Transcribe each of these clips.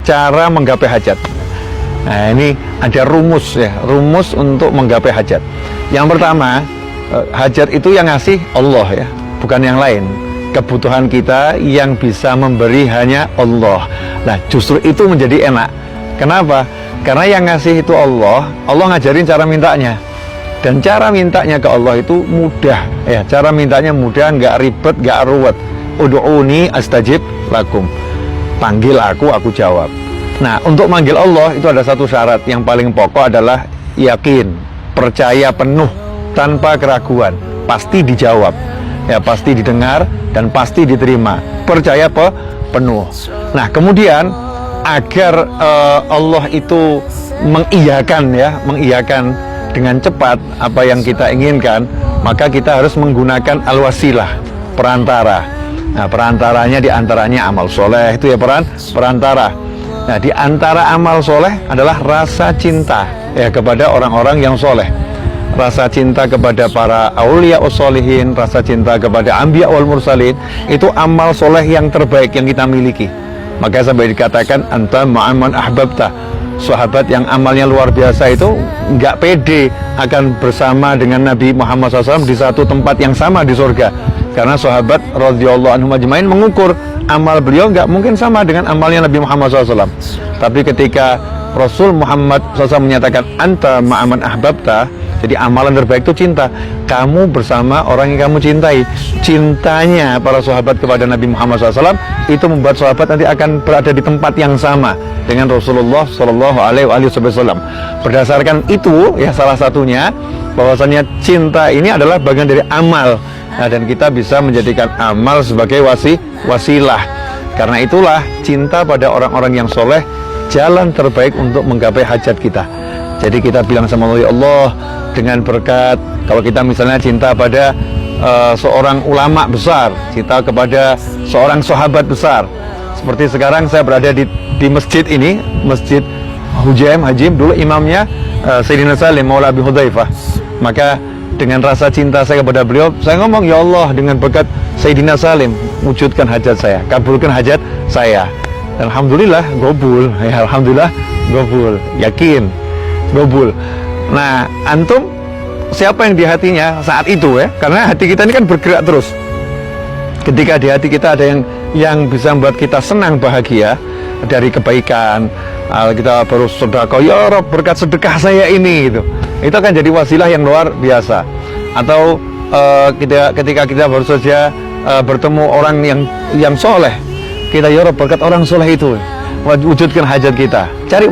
cara menggapai hajat. Nah, ini ada rumus ya, rumus untuk menggapai hajat. Yang pertama, hajat itu yang ngasih Allah ya, bukan yang lain. Kebutuhan kita yang bisa memberi hanya Allah. Nah, justru itu menjadi enak. Kenapa? Karena yang ngasih itu Allah, Allah ngajarin cara mintanya. Dan cara mintanya ke Allah itu mudah ya, cara mintanya mudah, nggak ribet, nggak ruwet. Ud'uni astajib lakum. Panggil aku jawab. Nah, untuk manggil Allah itu ada satu syarat yang paling pokok adalah yakin, percaya penuh tanpa keraguan, pasti dijawab. Ya, pasti didengar dan pasti diterima. Percaya penuh. Nah, kemudian agar Allah itu mengiyakan ya, mengiyakan dengan cepat apa yang kita inginkan, maka kita harus menggunakan al-wasilah, perantara. Nah, perantaranya diantaranya amal soleh, itu ya perantara. Nah, di antara amal soleh adalah rasa cinta ya kepada orang-orang yang soleh, rasa cinta kepada para aulia usholihin, rasa cinta kepada anbiya wal mursalin. Itu amal soleh yang terbaik yang kita miliki. Maka sampai dikatakan anta ma'aman ahbabta. Sahabat yang amalnya luar biasa itu nggak pede akan bersama dengan Nabi Muhammad SAW di satu tempat yang sama di surga, karena sahabat radhiyallahu anhum ajmain mengukur amal beliau nggak mungkin sama dengan amalnya Nabi Muhammad SAW. Tapi ketika Rasul Muhammad SAW menyatakan anta ma'aman ahbabta, jadi amalan terbaik itu cinta. Kamu bersama orang yang kamu cintai. Cintanya para sahabat kepada Nabi Muhammad SAW itu membuat sahabat nanti akan berada di tempat yang sama dengan Rasulullah Shallallahu Alaihi Wasallam. Berdasarkan itu ya, salah satunya bahwasanya cinta ini adalah bagian dari amal. Nah, dan kita bisa menjadikan amal sebagai wasilah. Karena itulah cinta pada orang-orang yang soleh jalan terbaik untuk menggapai hajat kita. Jadi kita bilang sama Allah, ya Allah, dengan berkat, kalau kita misalnya cinta pada seorang ulama besar, cinta kepada seorang sahabat besar. Seperti sekarang saya berada di masjid ini, Masjid Hujaim Hajim, dulu imamnya Sayyidina Salim Maula Abi Hudzaifah. Maka dengan rasa cinta saya kepada beliau, saya ngomong, ya Allah, dengan berkat Sayyidina Salim, wujudkan hajat saya, kabulkan hajat saya. Dan alhamdulillah gobul, ya alhamdulillah gobul, yakin gobul. Nah, antum siapa yang di hatinya saat itu ya? Karena hati kita ini kan bergerak terus. Ketika di hati kita ada yang bisa membuat kita senang, bahagia dari kebaikan, kita baru sedekah, ya Rob, berkat sedekah saya ini gitu. Itu akan jadi wasilah yang luar biasa. Atau ketika kita baru saja bertemu orang yang soleh, kita, ya Rob, berkat orang soleh itu wujudkan hajat kita. Cari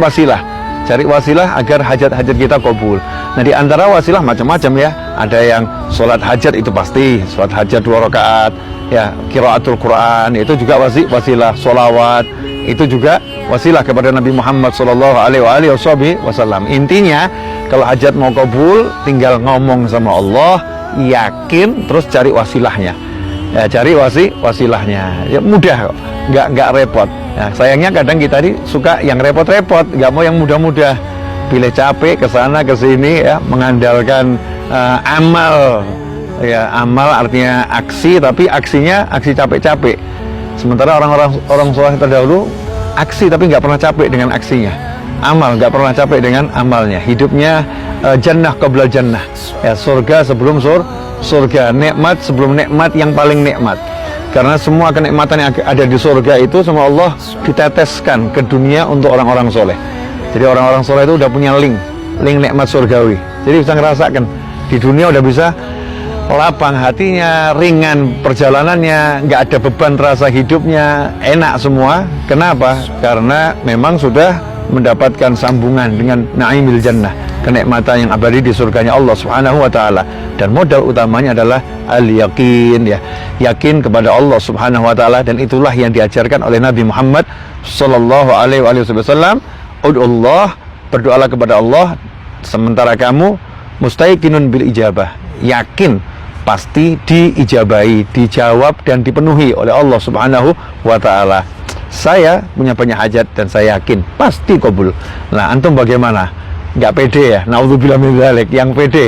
wasilah agar hajat-hajat kita kabul. Nah, di antara wasilah macam-macam ya. Ada yang sholat hajat itu pasti, sholat hajat 2 rakaat, ya, qiraatul Quran itu juga wasilah, sholawat itu juga wasilah kepada Nabi Muhammad Sallallahu Alaihi Wasallam. Intinya kalau hajat mau kabul, tinggal ngomong sama Allah, yakin, terus cari wasilahnya. Ya, cari wasilahnya. Ya, mudah kok, nggak repot. Nah, sayangnya kadang kita ini suka yang repot-repot, nggak mau yang mudah-mudah. Pilih capek ke sana ke sini ya, mengandalkan amal. Ya, amal artinya aksi, tapi aksinya aksi capek-capek. Sementara orang soleh terdahulu aksi tapi nggak pernah capek dengan aksinya. Amal nggak pernah capek dengan amalnya. Hidupnya jannah qabla jannah. Ya, surga sebelum surga, nikmat sebelum nikmat yang paling nikmat. Karena semua kenikmatan yang ada di surga itu sama Allah diteteskan ke dunia untuk orang-orang soleh. Jadi orang-orang soleh itu udah punya link nikmat surgawi. Jadi bisa ngerasakan di dunia, udah bisa lapang hatinya, ringan perjalanannya, nggak ada beban rasa hidupnya, enak semua. Kenapa? Karena memang sudah mendapatkan sambungan dengan na'imil jannah, kenikmatan yang abadi di surganya Allah Subhanahu wa taala. Dan modal utamanya adalah al-yaqin ya. Yakin kepada Allah Subhanahu wa taala, dan itulah yang diajarkan oleh Nabi Muhammad sallallahu alaihi wasallam. Ud'ullah, berdoalah kepada Allah sementara kamu mustaiqinun bil ijabah, yakin pasti diijabahi, dijawab dan dipenuhi oleh Allah Subhanahu wa taala. Saya punya banyak hajat dan saya yakin pasti kabul. Nah, antum bagaimana? Nggak pede ya? Naudzubillah min dzalik. Yang pede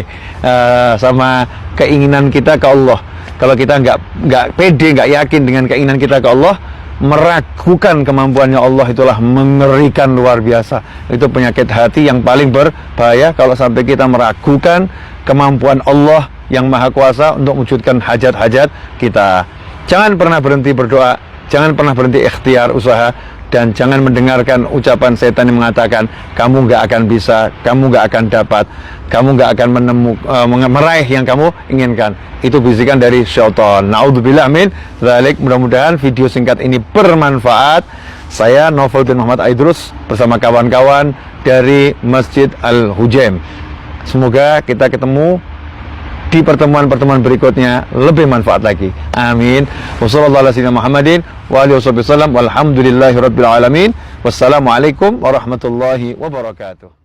sama keinginan kita ke Allah. Kalau kita nggak pede, nggak yakin dengan keinginan kita ke Allah, meragukan kemampuannya Allah itulah mengerikan luar biasa. Itu penyakit hati yang paling berbahaya kalau sampai kita meragukan kemampuan Allah yang Maha Kuasa untuk mewujudkan hajat-hajat kita. Jangan pernah berhenti berdoa, jangan pernah berhenti ikhtiar usaha, dan jangan mendengarkan ucapan setan yang mengatakan kamu nggak akan bisa, kamu nggak akan dapat, kamu nggak akan meraih yang kamu inginkan. Itu bisikan dari syaitan. Naudzubillah min dzalik. Mudah-mudahan video singkat ini bermanfaat. Saya Naufal bin Muhammad Aidrus bersama kawan-kawan dari Masjid Al-Hujaim. Semoga kita ketemu di pertemuan-pertemuan berikutnya lebih manfaat lagi. Amin. Wassalamualaikum warahmatullahi wabarakatuh.